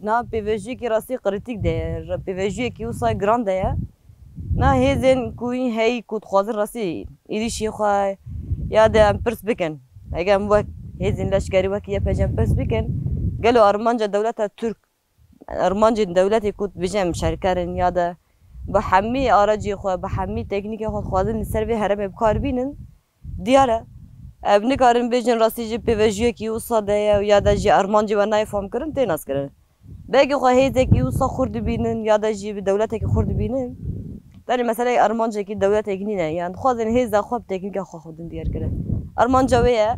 نا پیوژی کی راستی قریتیک ده پیوژی کی وسا گراند ده نا هزن کوین هی کود خوازن راستی ایریشی خواه یا ده پرس بکن اگه وقت هزن لشکری وقت یه پجم پرس بکن قالو ارمانجا دولت ترک ارمانجا دولت کود بجم شرکرن یا ده به حمی آراجی خواه به حمی تکنیک خود خوازن سر به هرم بکار بینن دیاره ابن کارن بجن راستی جی پیوژی کی وسا ده یا ده جی ارمانجا و نای فهم کرن تیناس کرن بگی خواه هیزه کی وسا خورد بینن یا ده جی دولت کی خورد بینن داری مثلا ارمانجا کی دولت اگنینه یعنی خوازن هیزه خواب تکنیک خواه خودن دیار کرن ارمانجا ویه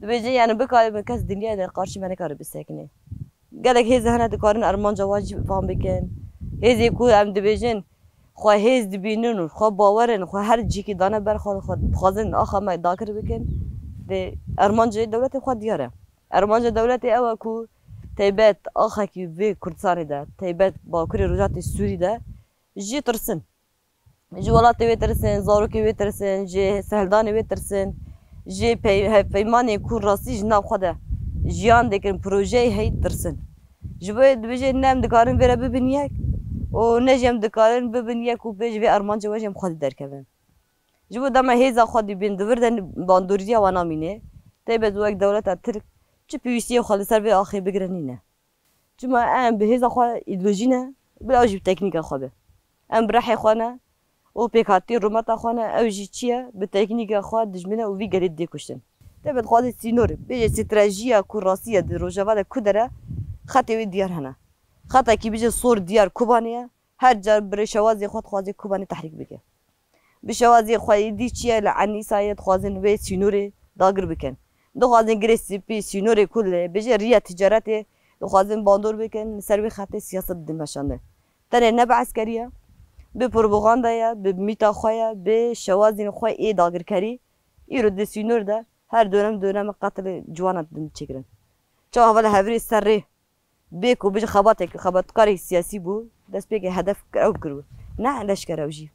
بجی یعنی بکاری من کس دنیا در قارشی من کار بسکنه گلک هیزه هنه دکارن ارمانجا واجب فهم بکن هیزه کو هم دبیجن خواه هیز دبینن و خواه باورن خواه هر جی کی دانه بر خوازن آخه ما داکر بکن ده ارمانجا دولت خواه دیاره ارمانجا دولت اوه کو تیبت آخه کی وی کردستانی ده تیبت با کری روجات سوری ده جی ترسن جی ولاتی وی ترسن زاروکی وی ترسن جی سهلدانی وی ترسن جی پیمانی کور راستی جناب خوده جیان دکن پروژه هی ترسن جی باید بجه نم دکارن ویره ببین یک و نجم دکارن ببین یک و بجه وی ارمانجا وجم خودی درکبن جی بود دم هیزا خودی بین دوردن باندوریا و نامینه تیبت وک دولت ترک چه پیوستی خالی سر به آخری بگرنینه چون ام به هیزا خواه ایدولوژی نه بلا جیب تکنیک خوابه ام برحی خوانه و پیکاتی رومتا خوانه او جی چیه به تکنیک خواه دجمنه و وی گرید دی کشتن تبت خواه سینوره بیجه استراتژیا کو راسیه دی روژاوا ده کدره خطی وی دیار هنه خطا کی بیجه صور دیار کوبانیه هر جار بر شوازی خود خوازی کوبانی تحریک بکه به شوازی خواه دی چیه لعنی سایت خوازن وی سینوره داگر بکن دو خوازن گریسی پی سینوره کله بیجه ریا تجارته دو خوازن باندور بکن سروی خطی سیاست دمشانده تنه نبع عسکریه به پروپاگاندایا به میتا خواه به شوازین خواه ای داگر کری ای رو ده سینور ده هر دونم قتل جوانت دن چکرن چون اول هفری سره بیکو بجه خباتکاری سیاسی بو دست بیگه هدف کرو کرو نه لشکر اوجی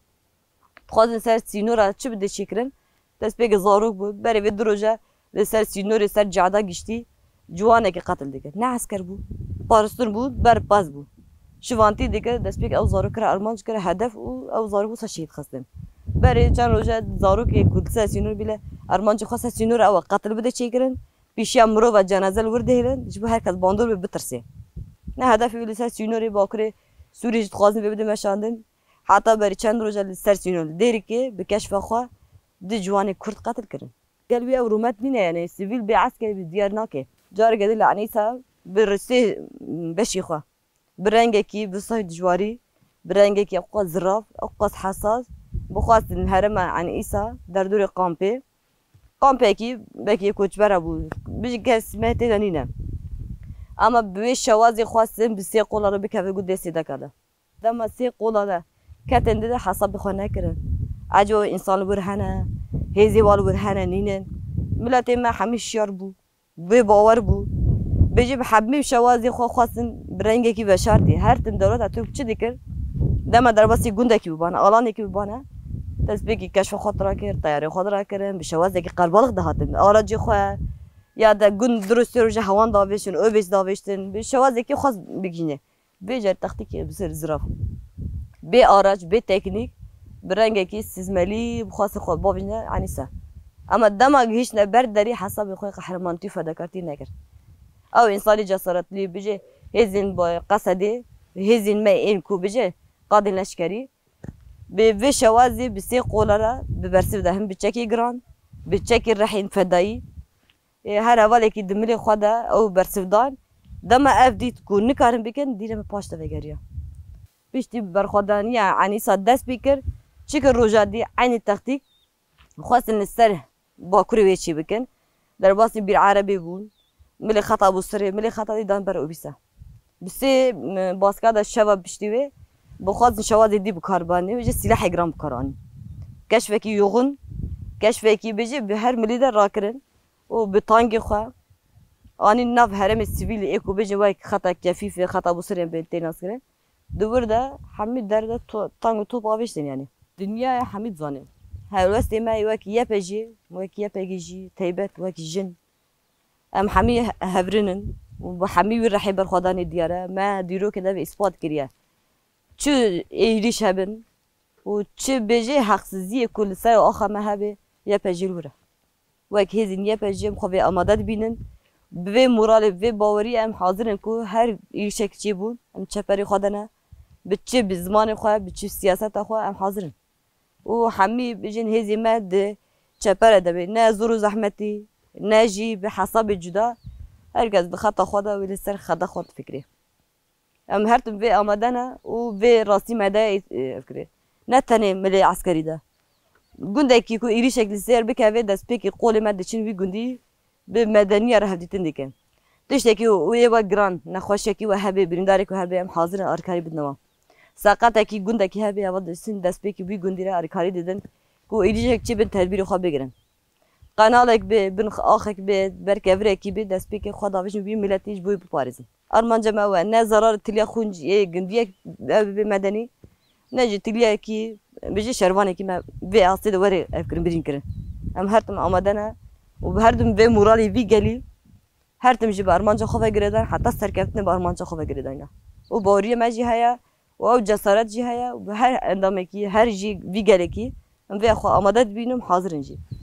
خوازن سر سینور چه بده چکرن دست بیگه زاروک بود بره وی دروجه سر سینور سر جعدا گشتی جوانه که قتل دیگه نه عسکر بود پارستون بود بر پاس بود شوانتی دیگه دست پیک او زارو کرد ارمانج کرد هدف او زارو بوسا شهید خواستن برای چند روزه زارو که کودسه سینور بیله ارمانج خواست سینور او قتل بده چی کردن پیشی امرو و جنازه ورده هیلن جبه هر کس باندور به بترسه نه هدفی ولی سر سینوری باکره سوریج خوازن بده مشاندن حتی برای چند روزه سر سینور دیری که به کشف خواه دی جوان کرد قتل کردن قلبی او رومت نینه یعنی سیویل به عسکری به دیار ناکه جار گدی لعنیسا برسه بشی خواه برنگه کی بسای دجواری برنگه کی اوقات زراف اوقات حساس بخواست الهرم عن ایسا در دور قامپه کی بکی کوچبره بود بیش کس مهتی دنینه اما به شوازی خواستم بسی قولا رو بکوه گود دستی دکده دما سی قولا ده کتن دیده حساب بخواه نکرن عجو انسان برهنه هیزی والو برهنه نینن ملت ما همیش شیار بود به باور بود بجيب حبيب شوازي خواستن برنگه کی بشارتی هر تم دولت اتوب چه دیگر دم در باسی گونده کی ببانه آلانی کی ببانه دست بگی کشف خود را کرد تیاری خود را کردن به شوازی که قربالغ دهاتن آراجی خواه یا ده گون درستی رو هوان داویشتن او بیش داویشتن به شوازی که خواست بگینه بیجار تختی که بسر زراف به آراج به تکنیک برنگه کی سیزملی بخواست خود باویشنه عنیسه اما دماغ هیچ نبرد داری حساب خواه قهرمانتی فداکارتی نکرد او انسانی جسارتلی بجه هزین با قصدی هزین ما این کو بجه قاضی لشکری به و شوازی بسی قولارا به برسیب دهم بچکی گران بچکی رحیم فدایی هر اولی که دملی خدا او برسیب دان دم افدید کو نکارم بکن دیرم پاشت وگریا بیشتی برخودانی عنیسا دست بکر چیکر روجادی عینی تختیک خواستن السر با کری ویچی بکن در باسی بیر عربی بون ملی خطا بوسری ملی خطا دیدن بر اوبیسه بسی باسکادا شوا بشتیوه بخواست شوا دیدی بکاربانی و جه سلاح گرام بکارانی کشفکی یوغن کشفکی بجه به هر ملی در راکرن و به تانگی خواه آنی ناف هرم سیویل ایکو بجه وای خطا کفیف خطا بوسری به تیناس کرن دور ده حمید در ده تانگ و توپ آویشتن یعنی دنیا حمید زانه هر وقت ما وکی یپجی وکی یپگیجی تیبت وکی جن ام حمی هبرنن و همی وی رحی برخوادان دیاره ما دیرو که ده اثبات کریه چه ایریش هبن و چه بجه حقسزی کل سر آخر ما هبه یا پجیروره و که هزین یا پجیم خواه آماده بینن به مورال به باوری ام حاضرن که هر ایرشک چی بون ام چپری خودنه به چه به زمان خواه به چه سیاست خواه ام حاضرن و همی بجن هزی مد چپره دبی نه زور و زحمتی نه جی به حساب جدا هرگز به خطا خدا ولی سر خدا خود فکری ام هر تم به آماده نه و به راستی مده فکری نه تنه ملی عسکری ده گنده کی کو ایری شکل سر بکوه دست پیکی قول مد چین وی گندی به مدنی را هفدیتن دیکن تشتی کی و یه با گران نخواسته کی و هبه برینداری که هبه ام حاضر آرکاری بدنم ساقط کی گنده کی هبه اول دستین دست پیکی وی گندی را آرکاری دیدن کو ایری شکل چی به تدبیر خواب بگیرن قنالك بن آخك بركبرة كي بدس بيك خدا فيش بي ملتيج بوي بباريزن أرمان جماعة نا زرار تليا خونج جندية بمدني نجي تليا كي بيجي شروانة كي ما في أصلي دوري أفكر بدين كرن أم هرتم آمدنا وبهردم في مورالي في جلي هرتم جي بأرمان جا خوفا جردان حتى سركفتنا بأرمان جا خوفا جردان وبورية ما جي هيا و جسارت جي هيا وبهر عندما كي هر جي في جلي كي أم في أخو آمدت بينهم حاضرين جي